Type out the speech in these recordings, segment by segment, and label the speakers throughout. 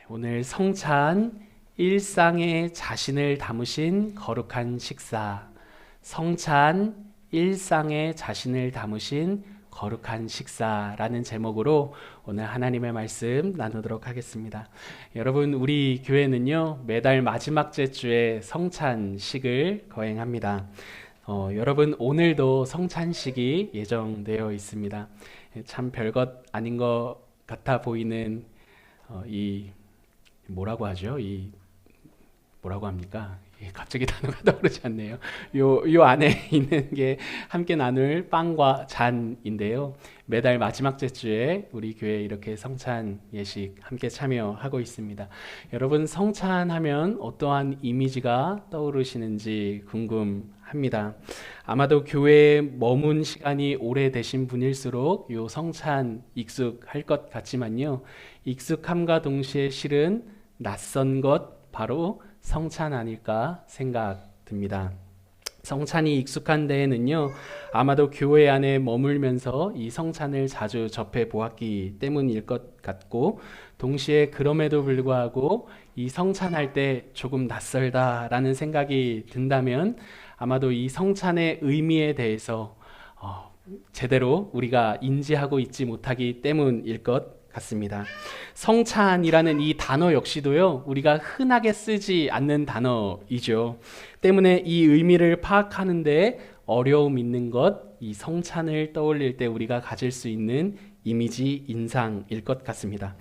Speaker 1: 오늘 성찬 일상에 자신을 담으신 거룩한 식사, 성찬 일상에 자신을 담으신 거룩한 식사라는 제목으로 오늘 하나님의 말씀 나누도록 하겠습니다. 여러분, 우리 교회는요, 매달 마지막 주에 성찬식을 거행합니다. 여러분, 오늘도 성찬식이 예정되어 있습니다. 참 별것 아닌 것 같아 보이는 이 뭐라고 하죠? 이 뭐라고 합니까? 갑자기 단어가 떠오르지 않네요. 요 안에 있는 게 함께 나눌 빵과 잔인데요. 매달 마지막 주에 우리 교회 이렇게 성찬 예식 함께 참여하고 있습니다. 여러분, 성찬하면 어떠한 이미지가 떠오르시는지 궁금합니다. 아마도 교회에 머문 시간이 오래되신 분일수록 요 성찬 익숙할 것 같지만요. 익숙함과 동시에 실은 낯선 것 바로 성찬 아닐까 생각됩니다. 성찬이 익숙한 데에는요, 아마도 교회 안에 머물면서 이 성찬을 자주 접해 보았기 때문일 것 같고, 동시에 그럼에도 불구하고 이 성찬할 때 조금 낯설다라는 생각이 든다면 아마도 이 성찬의 의미에 대해서 제대로 우리가 인지하고 있지 못하기 때문일 것 같습니다. 성찬이라는 이 단어 역시도요, 우리가 흔하게 쓰지 않는 단어이죠. 때문에 이 의미를 파악하는데 어려움 있는 것, 이 성찬을 떠올릴 때 우리가 가질 수 있는 이미지, 인상일 것 같습니다.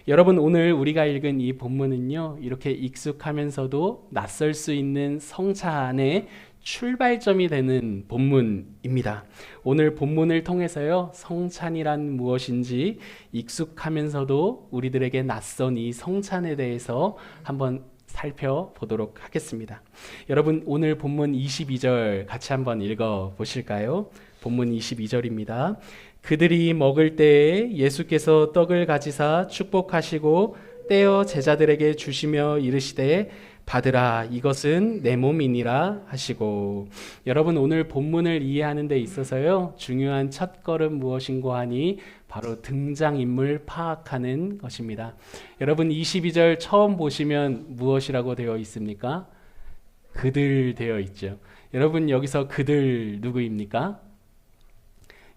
Speaker 1: 여러분, 오늘 우리가 읽은 이 본문은요, 이렇게 익숙하면서도 낯설 수 있는 성찬의 출발점이 되는 본문입니다. 오늘 본문을 통해서요, 성찬이란 무엇인지 익숙하면서도 우리들에게 낯선 이 성찬에 대해서 한번 살펴보도록 하겠습니다. 여러분, 오늘 본문 22절 같이 한번 읽어 보실까요? 본문 22절입니다. 그들이 먹을 때에 예수께서 떡을 가지사 축복하시고 떼어 제자들에게 주시며 이르시되 받으라, 이것은 내 몸이니라 하시고. 여러분, 오늘 본문을 이해하는 데 있어서요, 중요한 첫걸음 무엇인고 하니 바로 등장인물 파악하는 것입니다. 여러분, 22절 처음 보시면 무엇이라고 되어 있습니까? 그들 되어 있죠. 여러분, 여기서 그들 누구입니까?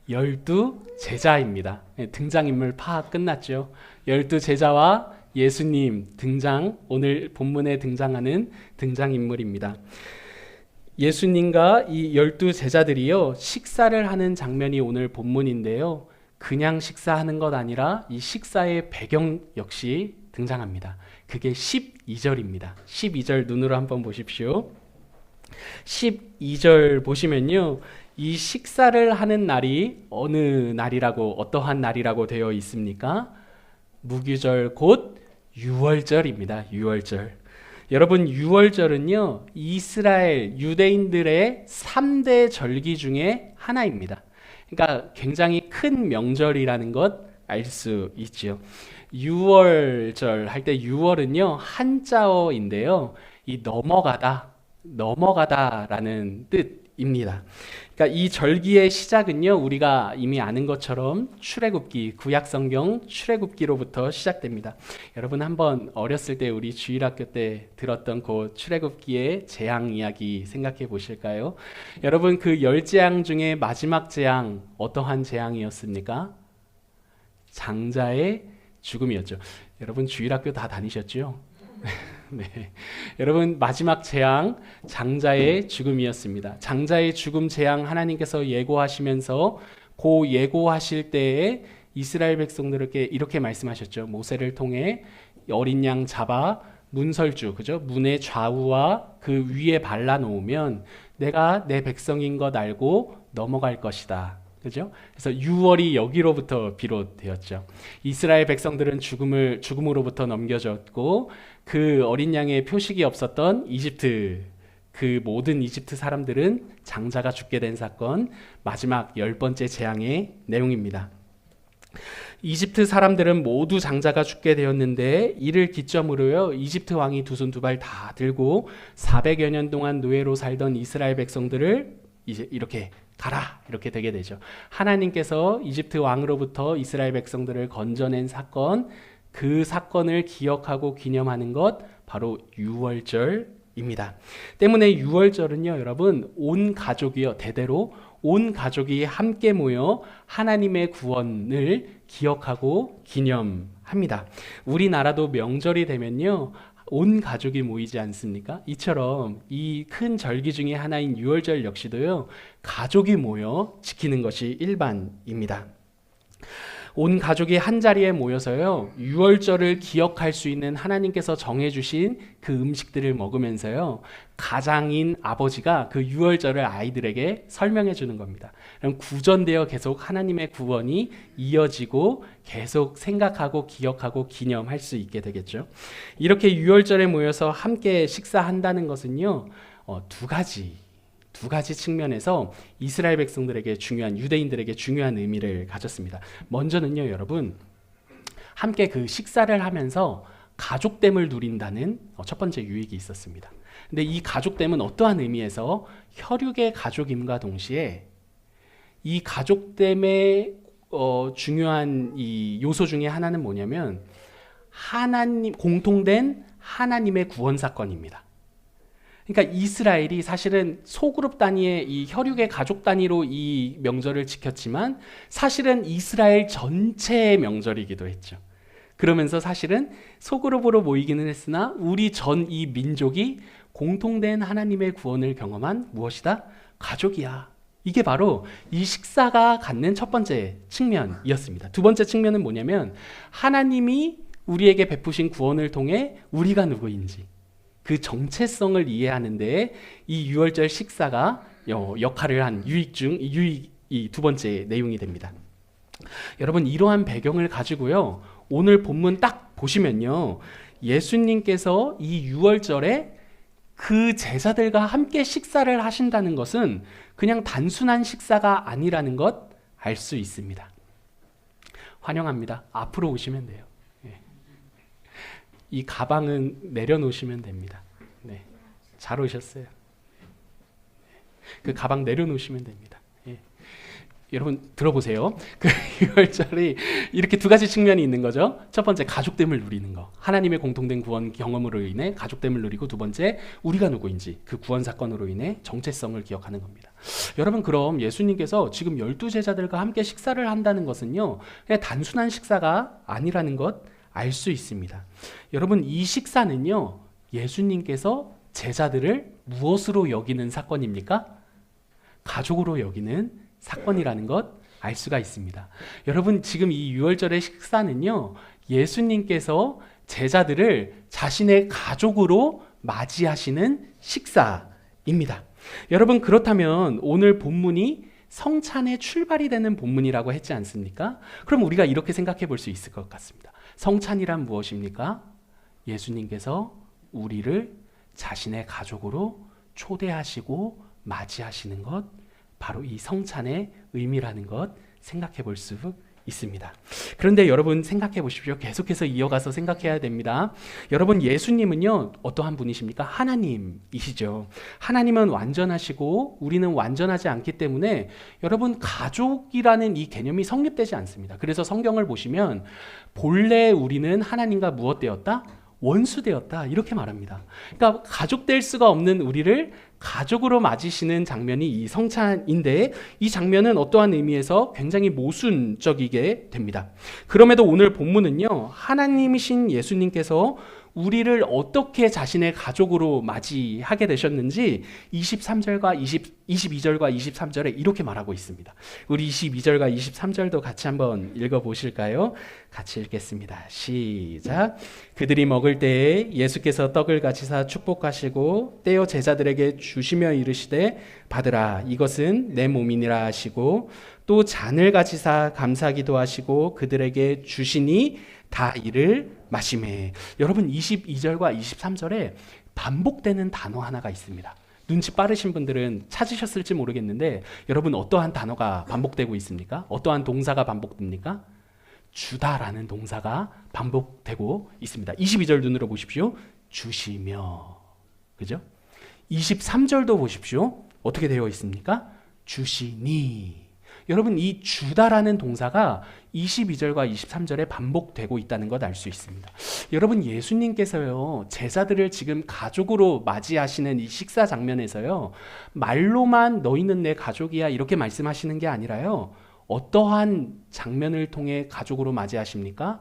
Speaker 1: 12 제자입니다. 등장인물 파악 끝났죠. 12 제자와 예수님 등장, 오늘 본문에 등장하는 등장인물입니다. 예수님과 이 12 제자들이요, 식사를 하는 장면이 오늘 본문인데요, 그냥 식사하는 것 아니라 이 식사의 배경 역시 등장합니다. 그게 12절입니다. 12절 눈으로 한번 보십시오. 12절 보시면요, 이 식사를 하는 날이 어느 날이라고, 어떠한 날이라고 되어 있습니까? 무교절 곧 유월절입니다. 유월절. 여러분, 유월절은요, 이스라엘 유대인들의 3대 절기 중에 하나입니다. 그러니까 굉장히 큰 명절이라는 것 알 수 있죠. 유월절 할 때 유월은요, 한자어인데요, 이 넘어가다라는 뜻입니다. 그러니까 이 절기의 시작은요, 우리가 이미 아는 것처럼 출애굽기, 구약성경 출애굽기로부터 시작됩니다. 여러분, 한번 어렸을 때 우리 주일학교 때 들었던 그 출애굽기의 재앙 이야기 생각해 보실까요? 여러분, 그 10재앙 중에 마지막 재앙 어떠한 재앙이었습니까? 장자의 죽음이었죠. 여러분, 주일학교 다 다니셨죠? 네. 여러분, 마지막 재앙 장자의 죽음이었습니다. 장자의 죽음 재앙 하나님께서 예고하시면서 그 예고하실 때에 이스라엘 백성들에게 이렇게 말씀하셨죠. 모세를 통해 어린 양 잡아 문설주, 그죠? 문의 좌우와 그 위에 발라놓으면 내가 내 백성인 것 알고 넘어갈 것이다. 그죠? 그래서 유월이 여기로부터 비롯되었죠. 이스라엘 백성들은 죽음으로부터 넘겨졌고, 그 어린 양의 표식이 없었던 이집트, 그 모든 이집트 사람들은 장자가 죽게 된 사건, 마지막 10번째 재앙의 내용입니다. 이집트 사람들은 모두 장자가 죽게 되었는데, 이를 기점으로요, 이집트 왕이 두 손 두 발 다 들고 400여 년 동안 노예로 살던 이스라엘 백성들을 이제 이렇게 가라, 이렇게 되게 되죠. 하나님께서 이집트 왕으로부터 이스라엘 백성들을 건져낸 사건, 그 사건을 기억하고 기념하는 것 바로 유월절입니다. 때문에 유월절은요, 여러분, 온 가족이요, 대대로 온 가족이 함께 모여 하나님의 구원을 기억하고 기념합니다. 우리나라도 명절이 되면요, 온 가족이 모이지 않습니까? 이처럼 이 큰 절기 중에 하나인 유월절 역시도요, 가족이 모여 지키는 것이 일반입니다. 온 가족이 한 자리에 모여서요, 유월절을 기억할 수 있는 하나님께서 정해주신 그 음식들을 먹으면서요, 가장인 아버지가 그 유월절을 아이들에게 설명해 주는 겁니다. 그럼 구전되어 계속 하나님의 구원이 이어지고 계속 생각하고 기억하고 기념할 수 있게 되겠죠. 이렇게 유월절에 모여서 함께 식사한다는 것은요, 두 가지 측면에서 이스라엘 백성들에게 중요한, 유대인들에게 중요한 의미를 가졌습니다. 먼저는요, 여러분, 함께 그 식사를 하면서 가족됨을 누린다는 첫 번째 유익이 있었습니다. 근데 이 가족됨은 어떠한 의미에서 혈육의 가족임과 동시에 이 가족됨의 중요한 이 요소 중에 하나는 뭐냐면 하나님, 공통된 하나님의 구원 사건입니다. 그러니까 이스라엘이 사실은 소그룹 단위의 이 혈육의 가족 단위로 이 명절을 지켰지만 사실은 이스라엘 전체의 명절이기도 했죠. 그러면서 사실은 소그룹으로 모이기는 했으나 우리 전 이 민족이 공통된 하나님의 구원을 경험한 무엇이다? 가족이야. 이게 바로 이 식사가 갖는 첫 번째 측면이었습니다. 두 번째 측면은 뭐냐면 하나님이 우리에게 베푸신 구원을 통해 우리가 누구인지 그 정체성을 이해하는 데 이 유월절 식사가 역할을 한 유익이 두 번째 내용이 됩니다. 여러분, 이러한 배경을 가지고요, 오늘 본문 딱 보시면요, 예수님께서 이 유월절에 그 제자들과 함께 식사를 하신다는 것은 그냥 단순한 식사가 아니라는 것 알 수 있습니다. 환영합니다. 앞으로 오시면 돼요. 이 가방은 내려놓으시면 됩니다. 네, 잘 오셨어요. 그 가방 내려놓으시면 됩니다. 예. 여러분 들어보세요. 그 유월절이 이렇게 두 가지 측면이 있는 거죠. 첫 번째, 가족됨을 누리는 거. 하나님의 공통된 구원 경험으로 인해 가족됨을 누리고, 두 번째, 우리가 누구인지 그 구원 사건으로 인해 정체성을 기억하는 겁니다. 여러분, 그럼 예수님께서 지금 12제자들과 함께 식사를 한다는 것은요, 그냥 단순한 식사가 아니라는 것 알 수 있습니다. 여러분, 이 식사는요, 예수님께서 제자들을 무엇으로 여기는 사건입니까? 가족으로 여기는 사건이라는 것 알 수가 있습니다. 여러분, 지금 이 유월절의 식사는요, 예수님께서 제자들을 자신의 가족으로 맞이하시는 식사입니다. 여러분, 그렇다면 오늘 본문이 성찬의 출발이 되는 본문이라고 했지 않습니까? 그럼 우리가 이렇게 생각해 볼 수 있을 것 같습니다. 성찬이란 무엇입니까? 예수님께서 우리를 자신의 가족으로 초대하시고 맞이하시는 것, 바로 이 성찬의 의미라는 것 생각해 볼 수 있습니다. 그런데 여러분, 생각해 보십시오. 계속해서 이어가서 생각해야 됩니다. 여러분, 예수님은요, 어떠한 분이십니까? 하나님이시죠. 하나님은 완전하시고 우리는 완전하지 않기 때문에 여러분, 가족이라는 이 개념이 성립되지 않습니다. 그래서 성경을 보시면 본래 우리는 하나님과 무엇 되었다? 원수되었다, 이렇게 말합니다. 그러니까 가족 될 수가 없는 우리를 가족으로 맞이시는 장면이 이 성찬인데, 이 장면은 어떠한 의미에서 굉장히 모순적이게 됩니다. 그럼에도 오늘 본문은요, 하나님이신 예수님께서 우리를 어떻게 자신의 가족으로 맞이하게 되셨는지 23절과 22절과 23절에 이렇게 말하고 있습니다. 우리 22절과 23절도 같이 한번 읽어보실까요? 같이 읽겠습니다. 시작. 그들이 먹을 때에 예수께서 떡을 가지사 축복하시고 떼어 제자들에게 주시며 이르시되 받으라, 이것은 내 몸이니라 하시고, 또 잔을 가지사 감사기도 하시고 그들에게 주시니 다 이를 마시매. 여러분, 22절과 23절에 반복되는 단어 하나가 있습니다. 눈치 빠르신 분들은 찾으셨을지 모르겠는데, 여러분, 어떠한 단어가 반복되고 있습니까? 어떠한 동사가 반복됩니까? 주다라는 동사가 반복되고 있습니다. 22절 눈으로 보십시오. 주시며. 그죠? 23절도 보십시오. 어떻게 되어 있습니까? 주시니. 여러분 이 주다라는 동사가 22절과 23절에 반복되고 있다는 것 알 수 있습니다. 여러분 예수님께서요 제자들을 지금 가족으로 맞이하시는 이 식사 장면에서요 말로만 너희는 내 가족이야 이렇게 말씀하시는 게 아니라요 어떠한 장면을 통해 가족으로 맞이하십니까?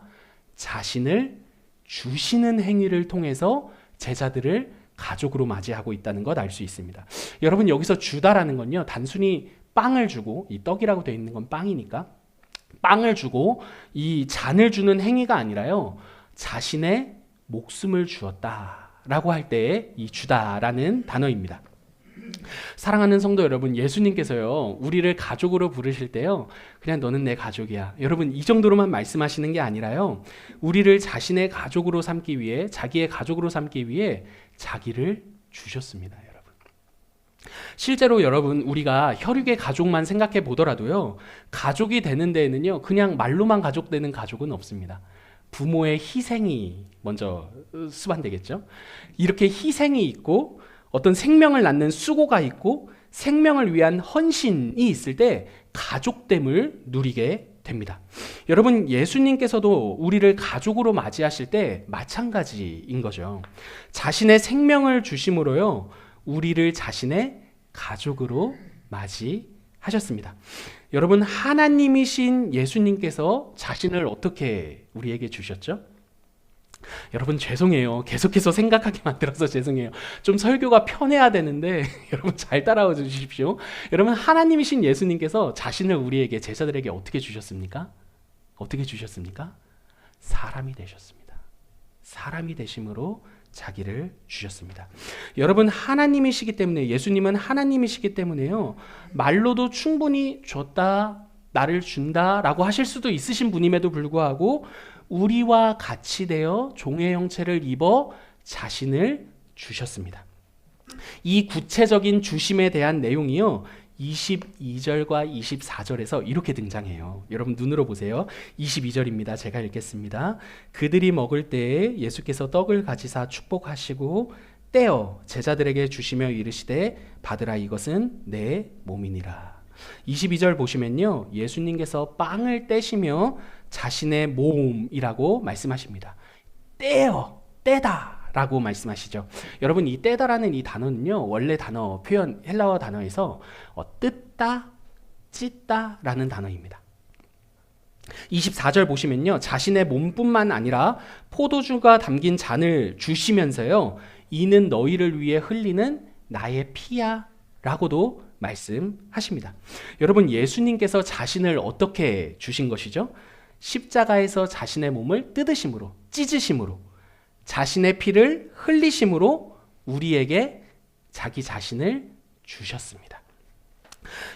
Speaker 1: 자신을 주시는 행위를 통해서 제자들을 가족으로 맞이하고 있다는 것 알 수 있습니다. 여러분 여기서 주다라는 건요 단순히 빵을 주고, 이 떡이라고 되어 있는 건 빵이니까 빵을 주고 이 잔을 주는 행위가 아니라요 자신의 목숨을 주었다라고 할 때의 이 주다라는 단어입니다. 사랑하는 성도 여러분, 예수님께서요 우리를 가족으로 부르실 때요 그냥 너는 내 가족이야 여러분 이 정도로만 말씀하시는 게 아니라요 우리를 자신의 가족으로 삼기 위해, 자기의 가족으로 삼기 위해 자기를 주셨습니다. 여러분 실제로 여러분 우리가 혈육의 가족만 생각해 보더라도요 가족이 되는 데에는요 그냥 말로만 가족 되는 가족은 없습니다. 부모의 희생이 먼저 수반되겠죠. 이렇게 희생이 있고 어떤 생명을 낳는 수고가 있고 생명을 위한 헌신이 있을 때 가족됨을 누리게 됩니다. 여러분 예수님께서도 우리를 가족으로 맞이하실 때 마찬가지인 거죠. 자신의 생명을 주심으로요 우리를 자신의 가족으로 맞이하셨습니다. 여러분 하나님이신 예수님께서 자신을 어떻게 우리에게 주셨죠? 여러분 죄송해요. 계속해서 생각하게 만들어서 죄송해요. 좀 설교가 편해야 되는데 여러분 잘 따라와 주십시오. 여러분 하나님이신 예수님께서 자신을 우리에게, 제자들에게 어떻게 주셨습니까? 어떻게 주셨습니까? 사람이 되셨습니다. 사람이 되심으로 자기를 주셨습니다. 여러분 하나님이시기 때문에, 예수님은 하나님이시기 때문에요 말로도 충분히 줬다, 나를 준다 라고 하실 수도 있으신 분임에도 불구하고 우리와 같이 되어 종의 형체를 입어 자신을 주셨습니다. 이 구체적인 주심에 대한 내용이요 22절과 24절에서 이렇게 등장해요. 여러분 눈으로 보세요. 22절입니다. 제가 읽겠습니다. 그들이 먹을 때에 예수께서 떡을 가지사 축복하시고 떼어 제자들에게 주시며 이르시되 받으라, 이것은 내 몸이니라. 22절 보시면요 예수님께서 빵을 떼시며 자신의 몸이라고 말씀하십니다. 떼다 라고 말씀하시죠. 여러분 이 떼다라는 이 단어는요 원래 단어 표현 헬라어 단어에서 뜯다, 찢다 라는 단어입니다. 24절 보시면요 자신의 몸뿐만 아니라 포도주가 담긴 잔을 주시면서요 이는 너희를 위해 흘리는 나의 피야 라고도 말씀하십니다. 여러분 예수님께서 자신을 어떻게 주신 것이죠? 십자가에서 자신의 몸을 뜯으심으로, 찢으심으로, 자신의 피를 흘리심으로 우리에게 자기 자신을 주셨습니다.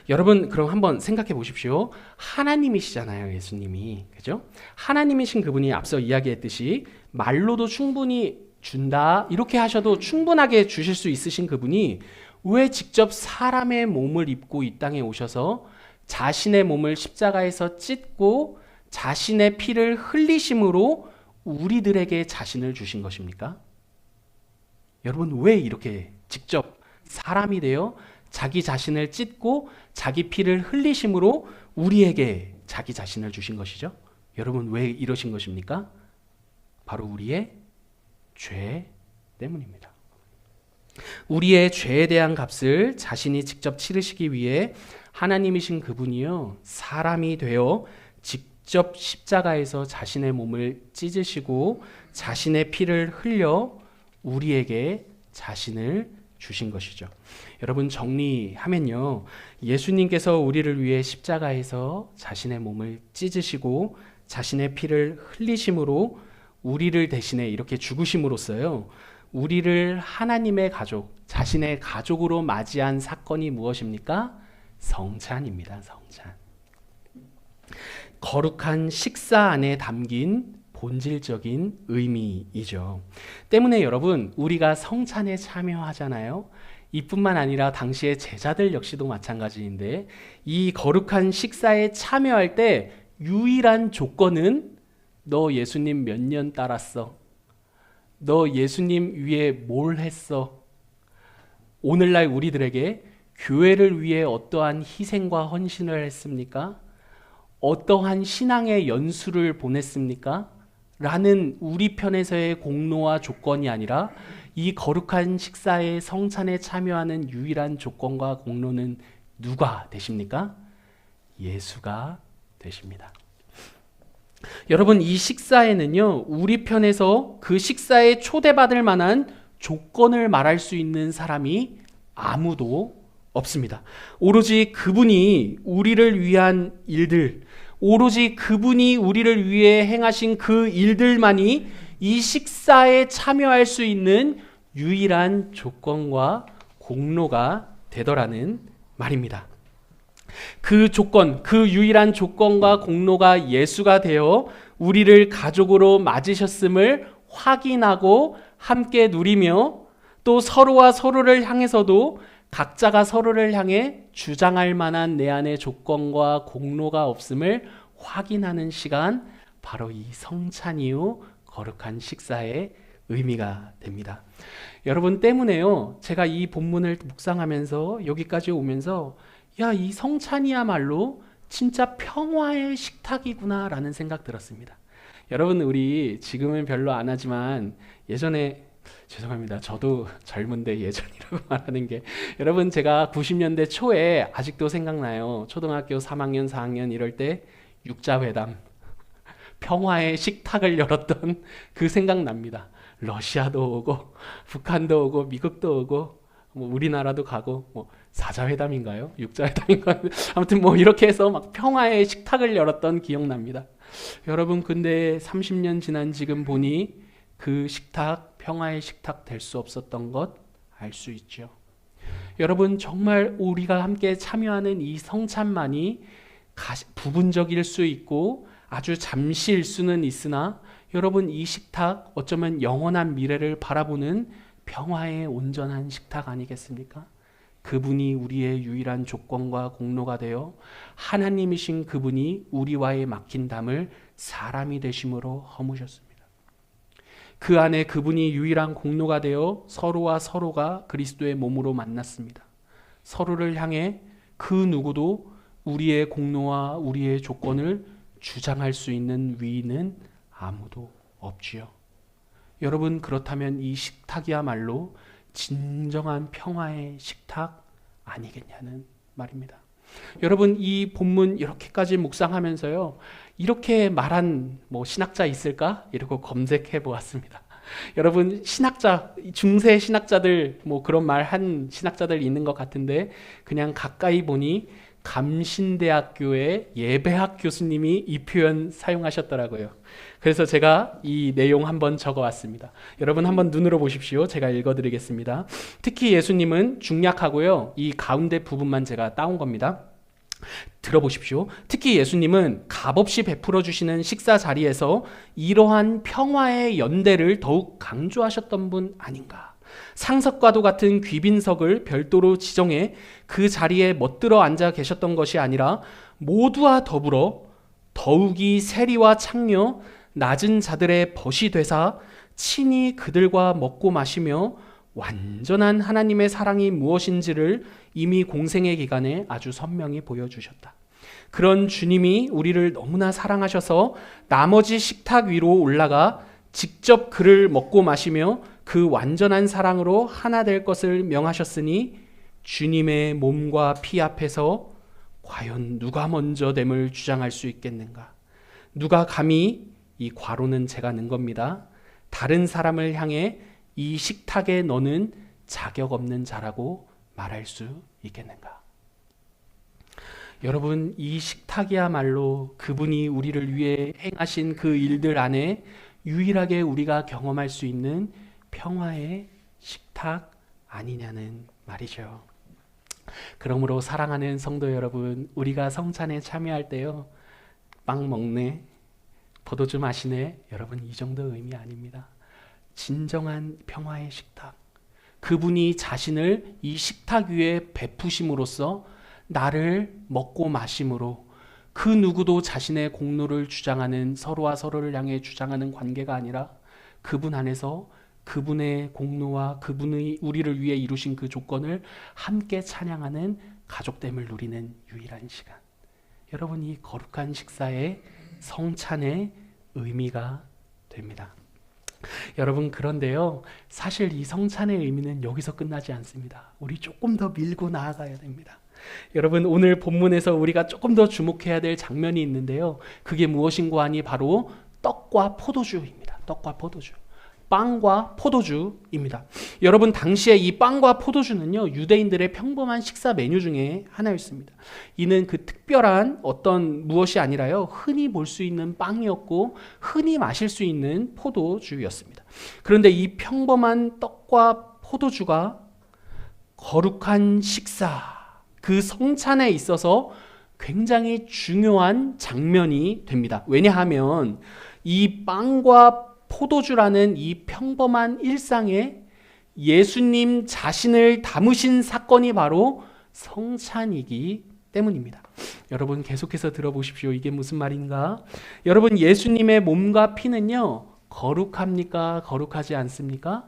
Speaker 1: 여러분 그럼 한번 생각해 보십시오. 하나님이시잖아요 예수님이, 그죠? 하나님이신 그분이 앞서 이야기했듯이 말로도 충분히 준다 이렇게 하셔도 충분하게 주실 수 있으신 그분이 왜 직접 사람의 몸을 입고 이 땅에 오셔서 자신의 몸을 십자가에서 찢고 자신의 피를 흘리심으로 우리들에게 자신을 주신 것입니까? 여러분 왜 이렇게 직접 사람이 되어 자기 자신을 찢고 자기 피를 흘리심으로 우리에게 자기 자신을 주신 것이죠? 여러분 왜 이러신 것입니까? 바로 우리의 죄 때문입니다. 우리의 죄에 대한 값을 자신이 직접 치르시기 위해 하나님이신 그분이요 사람이 되어 직접 십자가에서 자신의 몸을 찢으시고 자신의 피를 흘려 우리에게 자신을 주신 것이죠. 여러분 정리하면요 예수님께서 우리를 위해 십자가에서 자신의 몸을 찢으시고 자신의 피를 흘리심으로 우리를 대신해 이렇게 죽으심으로써요 우리를 하나님의 가족, 자신의 가족으로 맞이한 사건이 무엇입니까? 성찬입니다. 성찬. 거룩한 식사 안에 담긴 본질적인 의미이죠. 때문에 여러분 우리가 성찬에 참여하잖아요. 이뿐만 아니라 당시의 제자들 역시도 마찬가지인데 이 거룩한 식사에 참여할 때 유일한 조건은 너 예수님 몇 년 따랐어? 너 예수님 위에 뭘 했어? 오늘날 우리들에게 교회를 위해 어떠한 희생과 헌신을 했습니까? 어떠한 신앙의 연수를 보냈습니까? 라는 우리 편에서의 공로와 조건이 아니라 이 거룩한 식사의 성찬에 참여하는 유일한 조건과 공로는 누가 되십니까? 예수가 되십니다. 여러분, 이 식사에는요, 우리 편에서 그 식사에 초대받을 만한 조건을 말할 수 있는 사람이 아무도 없습니다. 오로지 그분이 우리를 위한 일들, 오로지 그분이 우리를 위해 행하신 그 일들만이 이 식사에 참여할 수 있는 유일한 조건과 공로가 되더라는 말입니다. 그 조건, 그 유일한 조건과 공로가 예수가 되어 우리를 가족으로 맞으셨음을 확인하고 함께 누리며 또 서로와 서로를 향해서도 각자가 서로를 향해 주장할 만한 내 안의 조건과 공로가 없음을 확인하는 시간, 바로 이 성찬 이후 거룩한 식사의 의미가 됩니다. 여러분 때문에요, 제가 이 본문을 묵상하면서 여기까지 오면서 이 성찬이야말로 진짜 평화의 식탁이구나 라는 생각 들었습니다. 여러분, 우리 지금은 별로 안 하지만 예전에, 죄송합니다, 저도 젊은데 예전이라고 말하는 게, 여러분 제가 90년대 초에 아직도 생각나요. 초등학교 3학년 4학년 이럴 때 육자회담, 평화의 식탁을 열었던 그 생각납니다. 러시아도 오고 북한도 오고 미국도 오고 우리나라도 가고 사자회담인가요? 육자회담인가요? 아무튼 이렇게 해서 막 평화의 식탁을 열었던 기억납니다. 여러분, 근데 30년 지난 지금 보니 그 식탁, 평화의 식탁 될 수 없었던 것 알 수 있죠. 여러분, 정말 우리가 함께 참여하는 이 성찬만이 부분적일 수 있고 아주 잠시일 수는 있으나, 여러분, 이 식탁 어쩌면 영원한 미래를 바라보는 평화의 온전한 식탁 아니겠습니까? 그분이 우리의 유일한 조건과 공로가 되어 하나님이신 그분이 우리와의 막힌 담을 사람이 되심으로 허무셨습니다. 그 안에 그분이 유일한 공로가 되어 서로와 서로가 그리스도의 몸으로 만났습니다. 서로를 향해 그 누구도 우리의 공로와 우리의 조건을 주장할 수 있는 위인은 아무도 없지요. 여러분, 그렇다면 이 식탁이야말로 진정한 평화의 식탁 아니겠냐는 말입니다. 여러분, 이 본문 이렇게까지 묵상하면서요, 이렇게 말한 신학자 있을까? 이러고 검색해 보았습니다. 여러분, 신학자, 중세 신학자들 그런 말 한 신학자들 있는 것 같은데, 그냥 가까이 보니 감신대학교의 예배학 교수님이 이 표현 사용하셨더라고요. 그래서 제가 이 내용 한번 적어왔습니다. 여러분 한번 눈으로 보십시오. 제가 읽어드리겠습니다. 특히 예수님은 중약하고요, 이 가운데 부분만 제가 따온 겁니다. 들어보십시오. 특히 예수님은 값없이 베풀어 주시는 식사 자리에서 이러한 평화의 연대를 더욱 강조하셨던 분 아닌가. 상석과도 같은 귀빈석을 별도로 지정해 그 자리에 멋들어 앉아 계셨던 것이 아니라 모두와 더불어 더욱이 세리와 창녀, 낮은 자들의 벗이 되사 친히 그들과 먹고 마시며 완전한 하나님의 사랑이 무엇인지를 이미 공생의 기간에 아주 선명히 보여주셨다. 그런 주님이 우리를 너무나 사랑하셔서 나머지 식탁 위로 올라가 직접 그를 먹고 마시며 그 완전한 사랑으로 하나 될 것을 명하셨으니, 주님의 몸과 피 앞에서 과연 누가 먼저 됨을 주장할 수 있겠는가? 누가 감히, 이 괄호는 제가 넣은 겁니다, 다른 사람을 향해 이 식탁에 너는 자격 없는 자라고 말할 수 있겠는가? 여러분, 이 식탁이야말로 그분이 우리를 위해 행하신 그 일들 안에 유일하게 우리가 경험할 수 있는 평화의 식탁 아니냐는 말이죠. 그러므로 사랑하는 성도 여러분, 우리가 성찬에 참여할 때요, 빵 먹네, 포도주 마시네, 여러분 이 정도 의미 아닙니다. 진정한 평화의 식탁, 그분이 자신을 이 식탁 위에 베푸심으로써 나를 먹고 마심으로 그 누구도 자신의 공로를 주장하는, 서로와 서로를 향해 주장하는 관계가 아니라 그분 안에서 그분의 공로와 그분의 우리를 위해 이루신 그 조건을 함께 찬양하는 가족됨을 누리는 유일한 시간. 여러분, 이 거룩한 식사의 성찬의 의미가 됩니다. 여러분, 그런데요, 사실 이 성찬의 의미는 여기서 끝나지 않습니다. 우리 조금 더 밀고 나아가야 됩니다. 여러분, 오늘 본문에서 우리가 조금 더 주목해야 될 장면이 있는데요, 그게 무엇인고 하니 바로 떡과 포도주입니다. 떡과 포도주, 빵과 포도주입니다. 여러분, 당시에 이 빵과 포도주는요, 유대인들의 평범한 식사 메뉴 중에 하나였습니다. 이는 그 특별한 어떤 무엇이 아니라요, 흔히 볼 수 있는 빵이었고 흔히 마실 수 있는 포도주였습니다. 그런데 이 평범한 떡과 포도주가 거룩한 식사, 그 성찬에 있어서 굉장히 중요한 장면이 됩니다. 왜냐하면 이 빵과 포도주라는 이 평범한 일상에 예수님 자신을 담으신 사건이 바로 성찬이기 때문입니다. 여러분, 계속해서 들어보십시오. 이게 무슨 말인가? 여러분, 예수님의 몸과 피는요, 거룩합니까? 거룩하지 않습니까?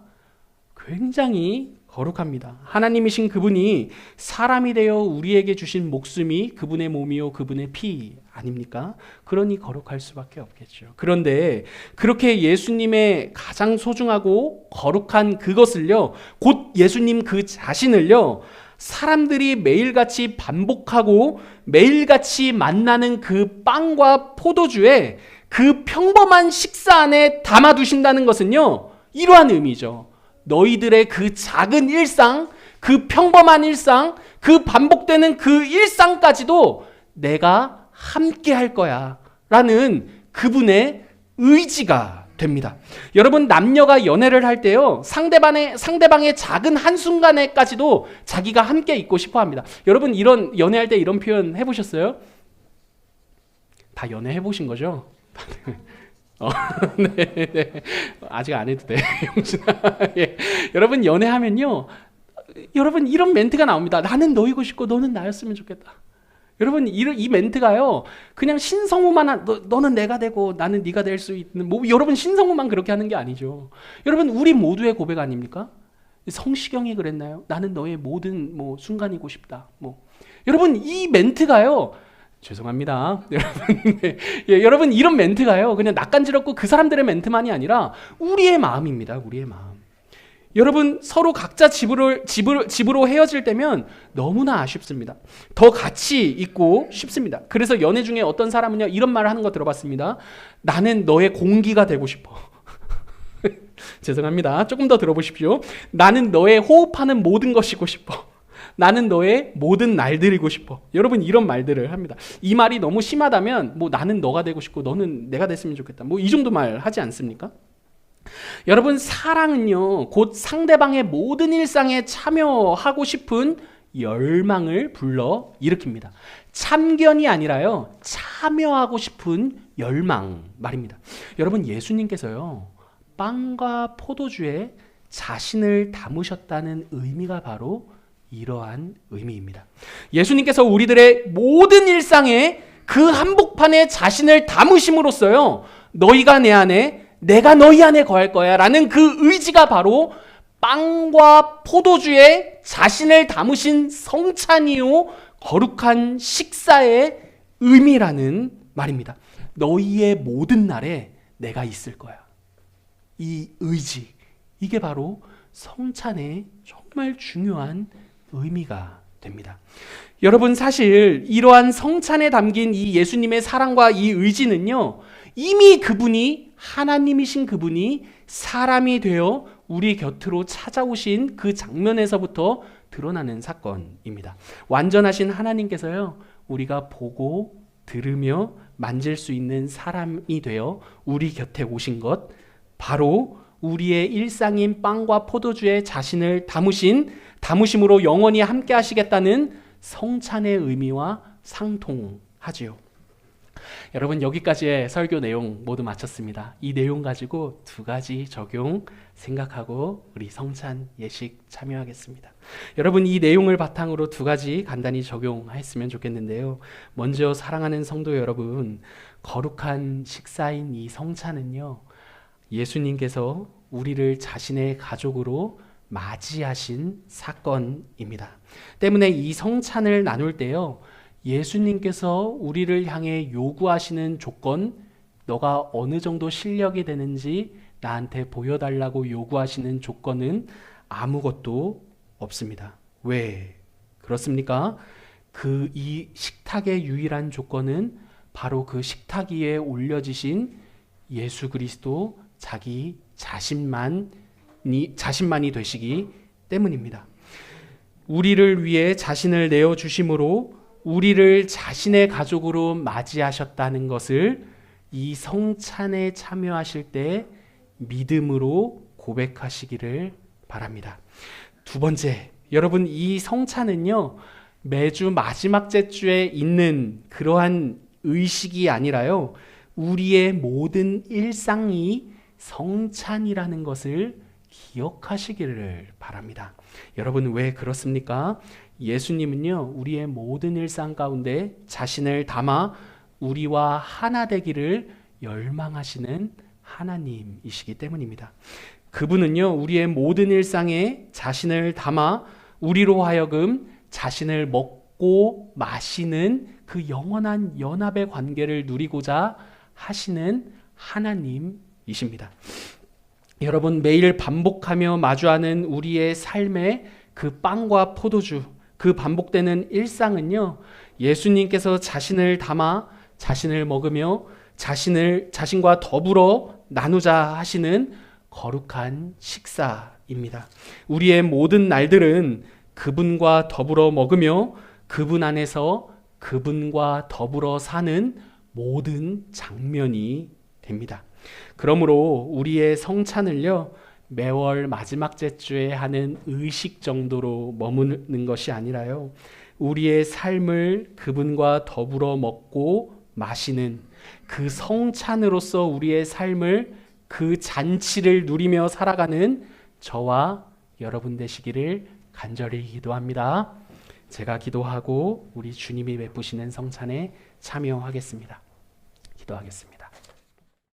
Speaker 1: 굉장히 거룩합니다. 하나님이신 그분이 사람이 되어 우리에게 주신 목숨이 그분의 몸이요 그분의 피 아닙니까? 그러니 거룩할 수밖에 없겠죠. 그런데 그렇게 예수님의 가장 소중하고 거룩한 그것을요, 곧 예수님 그 자신을요, 사람들이 매일같이 반복하고 매일같이 만나는 그 빵과 포도주에 그 평범한 식사 안에 담아두신다는 것은요, 이러한 의미죠. 너희들의 그 작은 일상, 그 평범한 일상, 그 반복되는 그 일상까지도 내가 함께 할 거야 라는 그분의 의지가 됩니다. 여러분, 남녀가 연애를 할 때요, 상대방의 작은 한순간에까지도 자기가 함께 있고 싶어 합니다. 여러분, 이런 연애할 때 이런 표현 해보셨어요? 다 연애해 보신 거죠? 네. 아직 안 해도 돼, 용준아. 예. 여러분, 연애하면요, 여러분, 이런 멘트가 나옵니다. 나는 너이고 싶고 너는 나였으면 좋겠다. 여러분, 이 멘트가요, 그냥 신성우만 너는 내가 되고 나는 네가 될 수 있는, 뭐 여러분, 신성우만 그렇게 하는 게 아니죠. 여러분, 우리 모두의 고백 아닙니까? 성시경이 그랬나요? 나는 너의 모든 순간이고 싶다. 여러분, 이 멘트가요, 죄송합니다. 여러분, 예, 여러분, 이런 멘트가요, 그냥 낯간지럽고 그 사람들의 멘트만이 아니라 우리의 마음입니다. 우리의 마음. 여러분, 서로 각자 집으로 헤어질 때면 너무나 아쉽습니다. 더 같이 있고 싶습니다. 그래서 연애 중에 어떤 사람은요, 이런 말을 하는 거 들어봤습니다. 나는 너의 공기가 되고 싶어. 죄송합니다. 조금 더 들어보십시오. 나는 너의 호흡하는 모든 것이고 싶어. 나는 너의 모든 날들이고 싶어. 여러분, 이런 말들을 합니다. 이 말이 너무 심하다면 나는 너가 되고 싶고 너는 내가 됐으면 좋겠다. 이 정도 말 하지 않습니까? 여러분, 사랑은요, 곧 상대방의 모든 일상에 참여하고 싶은 열망을 불러 일으킵니다. 참견이 아니라요, 참여하고 싶은 열망 말입니다. 여러분, 예수님께서요, 빵과 포도주에 자신을 담으셨다는 의미가 바로 이러한 의미입니다. 예수님께서 우리들의 모든 일상에 그 한복판에 자신을 담으심으로써요, 너희가 내 안에, 내가 너희 안에 거할 거야 라는 그 의지가 바로 빵과 포도주에 자신을 담으신 성찬이요 거룩한 식사의 의미라는 말입니다. 너희의 모든 날에 내가 있을 거야. 이 의지, 이게 바로 성찬의 정말 중요한 의미가 됩니다. 여러분, 사실 이러한 성찬에 담긴 이 예수님의 사랑과 이 의지는요, 이미 그분이, 하나님이신 그분이 사람이 되어 우리 곁으로 찾아오신 그 장면에서부터 드러나는 사건입니다. 완전하신 하나님께서요, 우리가 보고 들으며 만질 수 있는 사람이 되어 우리 곁에 오신 것, 바로 우리의 일상인 빵과 포도주에 자신을 담으심으로 영원히 함께 하시겠다는 성찬의 의미와 상통하지요. 여러분, 여기까지의 설교 내용 모두 마쳤습니다. 이 내용 가지고 두 가지 적용 생각하고 우리 성찬 예식 참여하겠습니다. 여러분, 이 내용을 바탕으로 두 가지 간단히 적용했으면 좋겠는데요. 먼저, 사랑하는 성도 여러분, 거룩한 식사인 이 성찬은요, 예수님께서 우리를 자신의 가족으로 맞이하신 사건입니다. 때문에 이 성찬을 나눌 때요, 예수님께서 우리를 향해 요구하시는 조건, 너가 어느 정도 실력이 되는지 나한테 보여달라고 요구하시는 조건은 아무것도 없습니다. 왜 그렇습니까? 이 식탁의 유일한 조건은 바로 그 식탁 위에 올려지신 예수 그리스도 자기 자신만이 되시기 때문입니다. 우리를 위해 자신을 내어주심으로 우리를 자신의 가족으로 맞이하셨다는 것을 이 성찬에 참여하실 때 믿음으로 고백하시기를 바랍니다. 두 번째, 여러분, 이 성찬은요, 매주 마지막 제주에 있는 그러한 의식이 아니라요, 우리의 모든 일상이 성찬이라는 것을 기억하시기를 바랍니다. 여러분, 왜 그렇습니까? 예수님은요, 우리의 모든 일상 가운데 자신을 담아 우리와 하나 되기를 열망하시는 하나님이시기 때문입니다. 그분은요, 우리의 모든 일상에 자신을 담아 우리로 하여금 자신을 먹고 마시는 그 영원한 연합의 관계를 누리고자 하시는 하나님이십니다. 여러분, 매일 반복하며 마주하는 우리의 삶의 그 빵과 포도주, 그 반복되는 일상은요, 예수님께서 자신을 담아 자신을 먹으며 자신과 더불어 나누자 하시는 거룩한 식사입니다. 우리의 모든 날들은 그분과 더불어 먹으며 그분 안에서 그분과 더불어 사는 모든 장면이 됩니다. 그러므로 우리의 성찬을요, 매월 마지막 제주에 하는 의식 정도로 머무는 것이 아니라요, 우리의 삶을 그분과 더불어 먹고 마시는 그 성찬으로서 우리의 삶을, 그 잔치를 누리며 살아가는 저와 여러분 되시기를 간절히 기도합니다. 제가 기도하고 우리 주님이 베푸시는 성찬에 참여하겠습니다. 기도하겠습니다.